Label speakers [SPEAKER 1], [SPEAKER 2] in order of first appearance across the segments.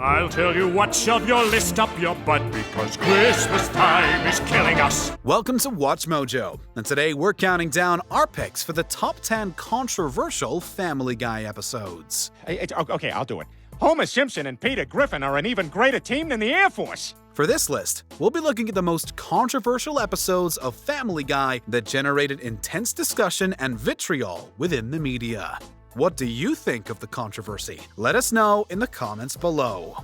[SPEAKER 1] I'll tell you what, shove your list up your butt because Christmas time is killing us.
[SPEAKER 2] Welcome to Watch Mojo, and today we're counting down our picks for the top 10 controversial Family Guy episodes.
[SPEAKER 3] Okay, I'll do it. Homer Simpson and Peter Griffin are an even greater team than the Air Force.
[SPEAKER 2] For this list, we'll be looking at the most controversial episodes of Family Guy that generated intense discussion and vitriol within the media. What do you think of the controversy? Let us know in the comments below.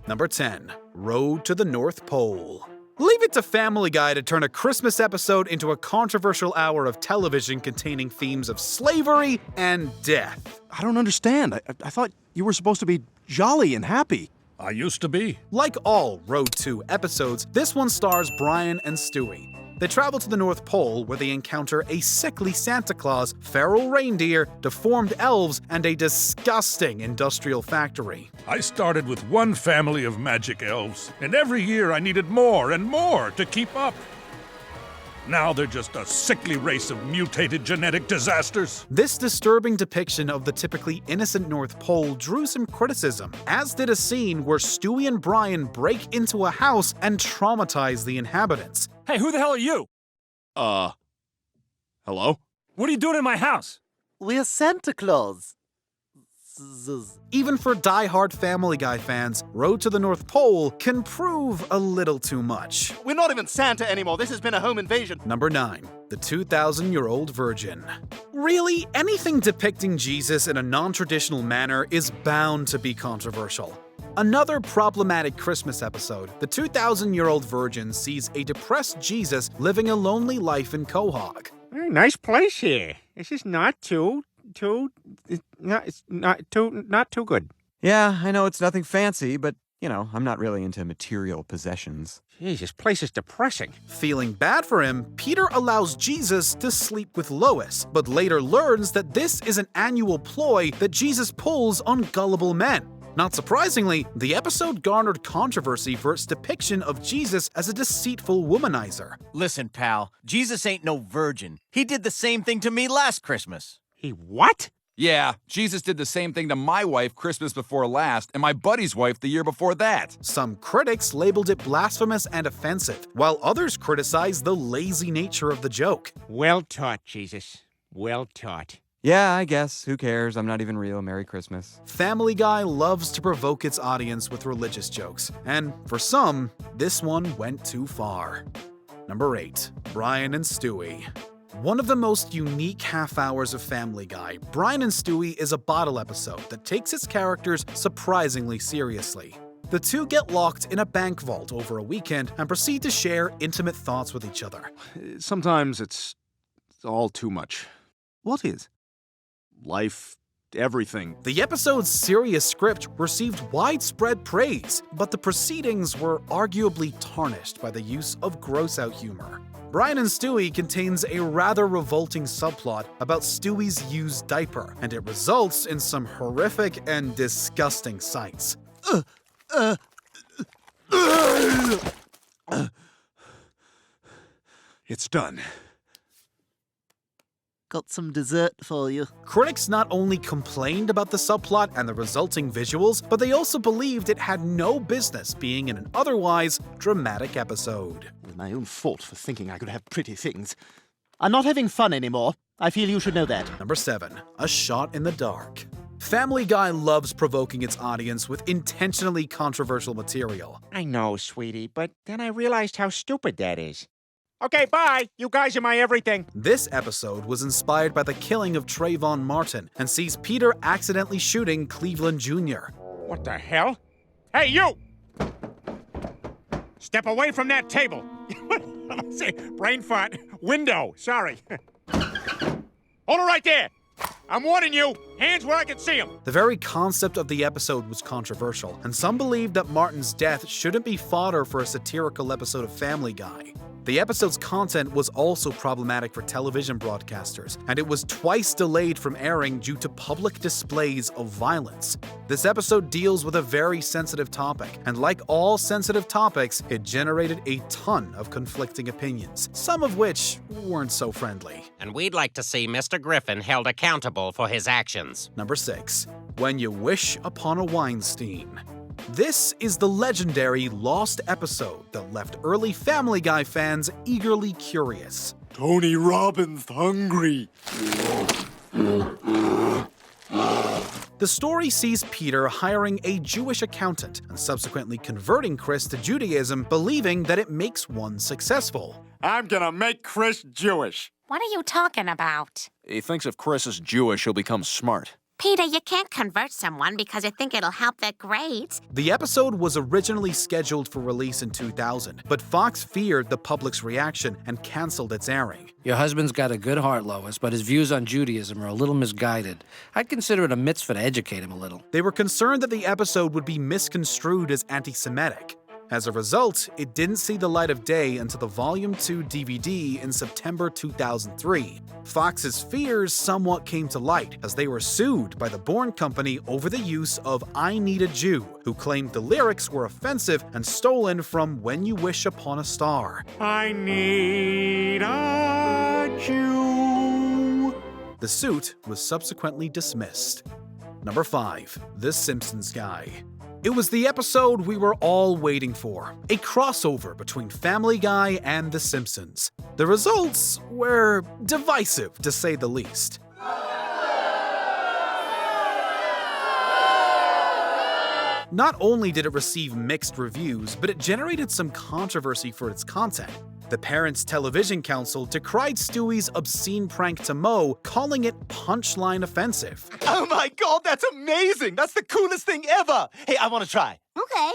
[SPEAKER 2] Number 10. Road to the North Pole. Leave it to Family Guy to turn a Christmas episode into a controversial hour of television containing themes of slavery and death.
[SPEAKER 4] I don't understand. I thought you were supposed to be jolly and happy.
[SPEAKER 1] I used to be.
[SPEAKER 2] Like all Road 2 episodes, this one stars Brian and Stewie. They travel to the North Pole where they encounter a sickly Santa Claus, feral reindeer, deformed elves, and a disgusting industrial factory.
[SPEAKER 1] I started with one family of magic elves, and every year I needed more and more to keep up. Now they're just a sickly race of mutated genetic disasters.
[SPEAKER 2] This disturbing depiction of the typically innocent North Pole drew some criticism, as did a scene where Stewie and Brian break into a house and traumatize the inhabitants.
[SPEAKER 5] Hey, who the hell are you?
[SPEAKER 4] Hello?
[SPEAKER 5] What are you doing in my house?
[SPEAKER 6] We're Santa Claus.
[SPEAKER 2] Even for die-hard Family Guy fans, Road to the North Pole can prove a little too much.
[SPEAKER 6] We're not even Santa anymore. This has been a home invasion.
[SPEAKER 2] Number 9. The 2,000-year-old virgin. Really, anything depicting Jesus in a non-traditional manner is bound to be controversial. Another problematic Christmas episode, the 2,000-year-old virgin sees a depressed Jesus living a lonely life in Quahog.
[SPEAKER 3] Nice place here. This is not not too good.
[SPEAKER 7] Yeah, I know it's nothing fancy, but, I'm not really into material possessions.
[SPEAKER 3] Jeez, this place is depressing.
[SPEAKER 2] Feeling bad for him, Peter allows Jesus to sleep with Lois, but later learns that this is an annual ploy that Jesus pulls on gullible men. Not surprisingly, the episode garnered controversy for its depiction of Jesus as a deceitful womanizer.
[SPEAKER 8] Listen, pal, Jesus ain't no virgin. He did the same thing to me last Christmas.
[SPEAKER 3] He what?
[SPEAKER 9] Yeah, Jesus did the same thing to my wife Christmas before last and my buddy's wife the year before that.
[SPEAKER 2] Some critics labeled it blasphemous and offensive, while others criticized the lazy nature of the joke.
[SPEAKER 3] Well taught, Jesus. Well taught.
[SPEAKER 7] Yeah, I guess. Who cares? I'm not even real. Merry Christmas.
[SPEAKER 2] Family Guy loves to provoke its audience with religious jokes, and for some, this one went too far. Number 8. Brian and Stewie. One of the most unique half hours of Family Guy, Brian and Stewie is a bottle episode that takes its characters surprisingly seriously. The two get locked in a bank vault over a weekend and proceed to share intimate thoughts with each other.
[SPEAKER 4] Sometimes it's all too much.
[SPEAKER 6] What is?
[SPEAKER 4] Life, everything.
[SPEAKER 2] The episode's serious script received widespread praise, but the proceedings were arguably tarnished by the use of gross-out humor. Brian and Stewie contains a rather revolting subplot about Stewie's used diaper, and it results in some horrific and disgusting sights.
[SPEAKER 4] It's done.
[SPEAKER 6] Got some dessert for you.
[SPEAKER 2] Critics not only complained about the subplot and the resulting visuals, but they also believed it had no business being in an otherwise dramatic episode.
[SPEAKER 6] It was my own fault for thinking I could have pretty things. I'm not having fun anymore. I feel you should know that.
[SPEAKER 2] Number 7. A Shot in the Dark. Family Guy loves provoking its audience with intentionally controversial material.
[SPEAKER 3] I know, sweetie, but then I realized how stupid that is. Okay, bye. You guys are my everything.
[SPEAKER 2] This episode was inspired by the killing of Trayvon Martin and sees Peter accidentally shooting Cleveland Jr.
[SPEAKER 3] What the hell? Hey, you! Step away from that table. See, brain fart. Window. Sorry. Hold it right there. I'm warning you. Hands where I can see them.
[SPEAKER 2] The very concept of the episode was controversial, and some believed that Martin's death shouldn't be fodder for a satirical episode of Family Guy. The episode's content was also problematic for television broadcasters, and it was twice delayed from airing due to public displays of violence. This episode deals with a very sensitive topic, and like all sensitive topics, it generated a ton of conflicting opinions, some of which weren't so friendly.
[SPEAKER 10] And we'd like to see Mr. Griffin held accountable for his actions.
[SPEAKER 2] Number 6. When You Wish Upon a Weinstein. This is the legendary lost episode that left early Family Guy fans eagerly curious.
[SPEAKER 4] Tony Robbins hungry.
[SPEAKER 2] The story sees Peter hiring a Jewish accountant and subsequently converting Chris to Judaism, believing that it makes one successful.
[SPEAKER 3] I'm gonna make Chris Jewish.
[SPEAKER 11] What are you talking about?
[SPEAKER 4] He thinks if Chris is Jewish, he'll become smart.
[SPEAKER 11] Peter, you can't convert someone because you think it'll help their grades.
[SPEAKER 2] The episode was originally scheduled for release in 2000, but Fox feared the public's reaction and canceled its airing.
[SPEAKER 12] Your husband's got a good heart, Lois, but his views on Judaism are a little misguided. I'd consider it a mitzvah to educate him a little.
[SPEAKER 2] They were concerned that the episode would be misconstrued as anti-Semitic. As a result, it didn't see the light of day until the Volume 2 DVD in September 2003. Fox's fears somewhat came to light as they were sued by the Bourne Company over the use of I Need a Jew, who claimed the lyrics were offensive and stolen from When You Wish Upon a Star.
[SPEAKER 3] I need a Jew.
[SPEAKER 2] The suit was subsequently dismissed. Number 5. The Simpsons Guy. It was the episode we were all waiting for, a crossover between Family Guy and The Simpsons. The results were divisive, to say the least. Not only did it receive mixed reviews, but it generated some controversy for its content. The Parents Television Council decried Stewie's obscene prank to Moe, calling it punchline offensive.
[SPEAKER 8] Oh my god, that's amazing! That's the coolest thing ever! Hey, I want to try.
[SPEAKER 11] Okay.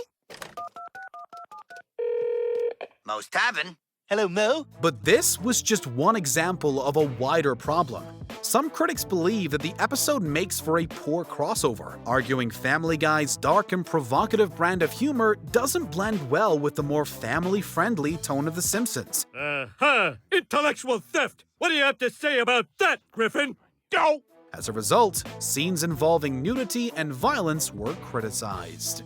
[SPEAKER 8] Mo's Tavern. Hello, Mo.
[SPEAKER 2] But this was just one example of a wider problem. Some critics believe that the episode makes for a poor crossover, arguing Family Guy's dark and provocative brand of humor doesn't blend well with the more family-friendly tone of The Simpsons.
[SPEAKER 5] Intellectual theft! What do you have to say about that, Griffin?
[SPEAKER 3] Go!
[SPEAKER 2] As a result, scenes involving nudity and violence were criticized.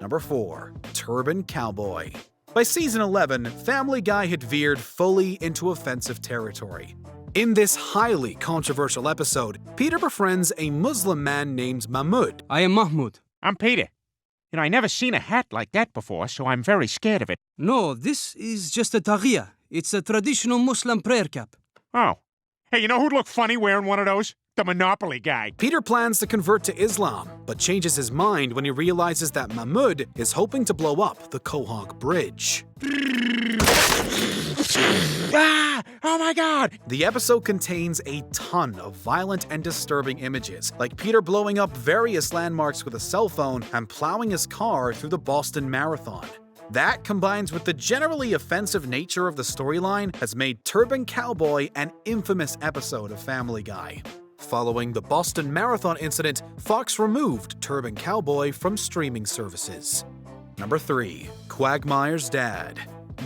[SPEAKER 2] Number 4. Turban Cowboy. By season 11, Family Guy had veered fully into offensive territory. In this highly controversial episode, Peter befriends a Muslim man named Mahmoud.
[SPEAKER 3] I am Mahmoud. I'm Peter. You know, I never seen a hat like that before, so I'm very scared of it.
[SPEAKER 13] No, this is just a taghiya. It's a traditional Muslim prayer cap.
[SPEAKER 3] Oh. Hey, you know who'd look funny wearing one of those? The Monopoly guy.
[SPEAKER 2] Peter plans to convert to Islam, but changes his mind when he realizes that Mahmoud is hoping to blow up the Quahog Bridge.
[SPEAKER 3] Ah! Oh my god!
[SPEAKER 2] The episode contains a ton of violent and disturbing images, like Peter blowing up various landmarks with a cell phone and plowing his car through the Boston Marathon. That, combines with the generally offensive nature of the storyline, has made Turban Cowboy an infamous episode of Family Guy. Following the Boston Marathon incident, Fox removed Turban Cowboy from streaming services. Number 3. Quagmire's Dad.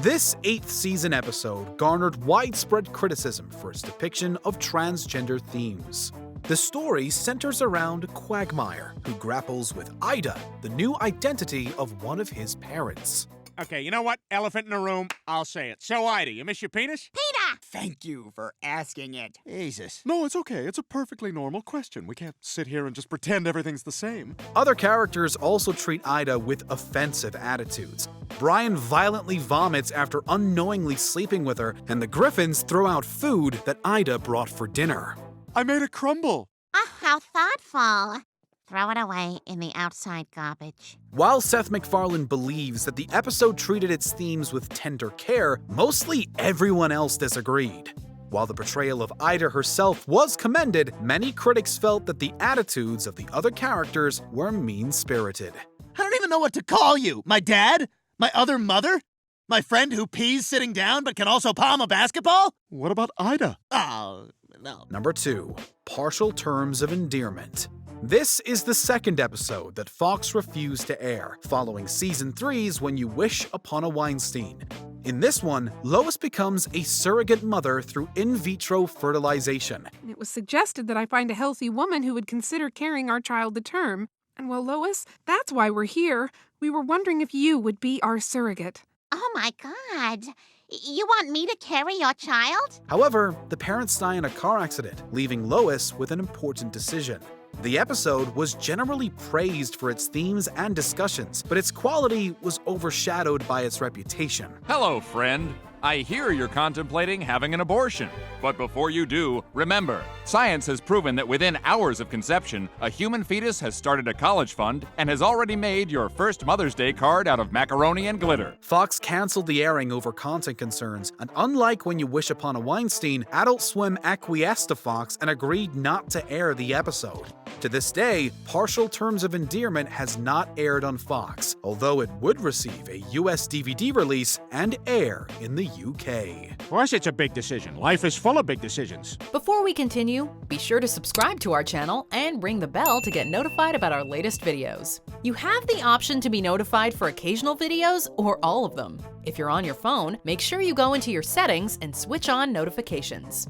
[SPEAKER 2] This 8th season episode garnered widespread criticism for its depiction of transgender themes. The story centers around Quagmire, who grapples with Ida, the new identity of one of his parents.
[SPEAKER 3] Okay, you know what? Elephant in the room. I'll say it. So, Ida, you miss your penis?
[SPEAKER 11] Peter!
[SPEAKER 6] Thank you for asking it. Jesus.
[SPEAKER 4] No, it's okay. It's a perfectly normal question. We can't sit here and just pretend everything's the same.
[SPEAKER 2] Other characters also treat Ida with offensive attitudes. Brian violently vomits after unknowingly sleeping with her, and the Griffins throw out food that Ida brought for dinner.
[SPEAKER 4] I made a crumble.
[SPEAKER 11] Oh, how thoughtful. Throw it away in the outside garbage.
[SPEAKER 2] While Seth MacFarlane believes that the episode treated its themes with tender care, mostly everyone else disagreed. While the portrayal of Ida herself was commended, many critics felt that the attitudes of the other characters were mean-spirited.
[SPEAKER 8] I don't even know what to call you. My dad? My other mother? My friend who pees sitting down but can also palm a basketball?
[SPEAKER 4] What about Ida?
[SPEAKER 8] Oh, no.
[SPEAKER 2] Number 2. Partial Terms of Endearment. This is the second episode that Fox refused to air, following Season 3's When You Wish Upon a Weinstein. In this one, Lois becomes a surrogate mother through in vitro fertilization.
[SPEAKER 14] It was suggested that I find a healthy woman who would consider carrying our child to term. And well, Lois, that's why we're here. We were wondering if you would be our surrogate.
[SPEAKER 11] Oh my god. You want me to carry your child?
[SPEAKER 2] However, the parents die in a car accident, leaving Lois with an important decision. The episode was generally praised for its themes and discussions, but its quality was overshadowed by its reputation.
[SPEAKER 9] Hello, friend. I hear you're contemplating having an abortion. But before you do, remember, science has proven that within hours of conception, a human fetus has started a college fund and has already made your first Mother's Day card out of macaroni and glitter.
[SPEAKER 2] Fox canceled the airing over content concerns, and unlike When You Wish Upon a Weinstein, Adult Swim acquiesced to Fox and agreed not to air the episode. To this day, Partial Terms of Endearment has not aired on Fox, although it would receive a US DVD release and air in the UK.
[SPEAKER 3] Of course it's a big decision. Life is full of big decisions.
[SPEAKER 15] Before we continue, be sure to subscribe to our channel and ring the bell to get notified about our latest videos. You have the option to be notified for occasional videos or all of them. If you're on your phone, make sure you go into your settings and switch on notifications.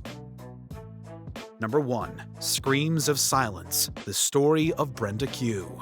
[SPEAKER 2] Number 1. Screams of Silence, the story of Brenda Q.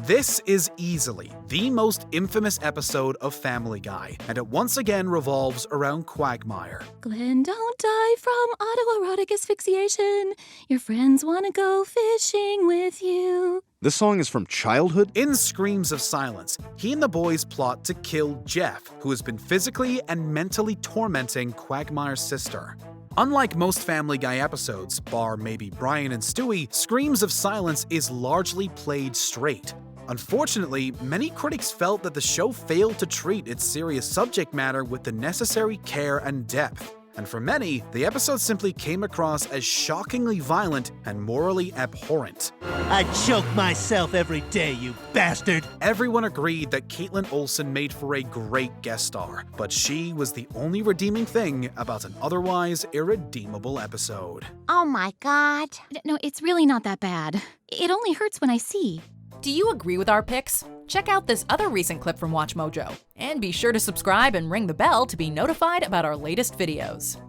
[SPEAKER 2] This is easily the most infamous episode of Family Guy, and it once again revolves around Quagmire.
[SPEAKER 16] Glenn, don't die from autoerotic asphyxiation. Your friends want to go fishing with you.
[SPEAKER 4] This song is from childhood?
[SPEAKER 2] In Screams of Silence, he and the boys plot to kill Jeff, who has been physically and mentally tormenting Quagmire's sister. Unlike most Family Guy episodes, bar maybe Brian and Stewie, Screams of Silence is largely played straight. Unfortunately, many critics felt that the show failed to treat its serious subject matter with the necessary care and depth. And for many, the episode simply came across as shockingly violent and morally abhorrent.
[SPEAKER 8] I choke myself every day, you bastard!
[SPEAKER 2] Everyone agreed that Caitlin Olsen made for a great guest star, but she was the only redeeming thing about an otherwise irredeemable episode.
[SPEAKER 11] Oh my god.
[SPEAKER 16] No, it's really not that bad. It only hurts when I see.
[SPEAKER 15] Do you agree with our picks? Check out this other recent clip from WatchMojo. And be sure to subscribe and ring the bell to be notified about our latest videos.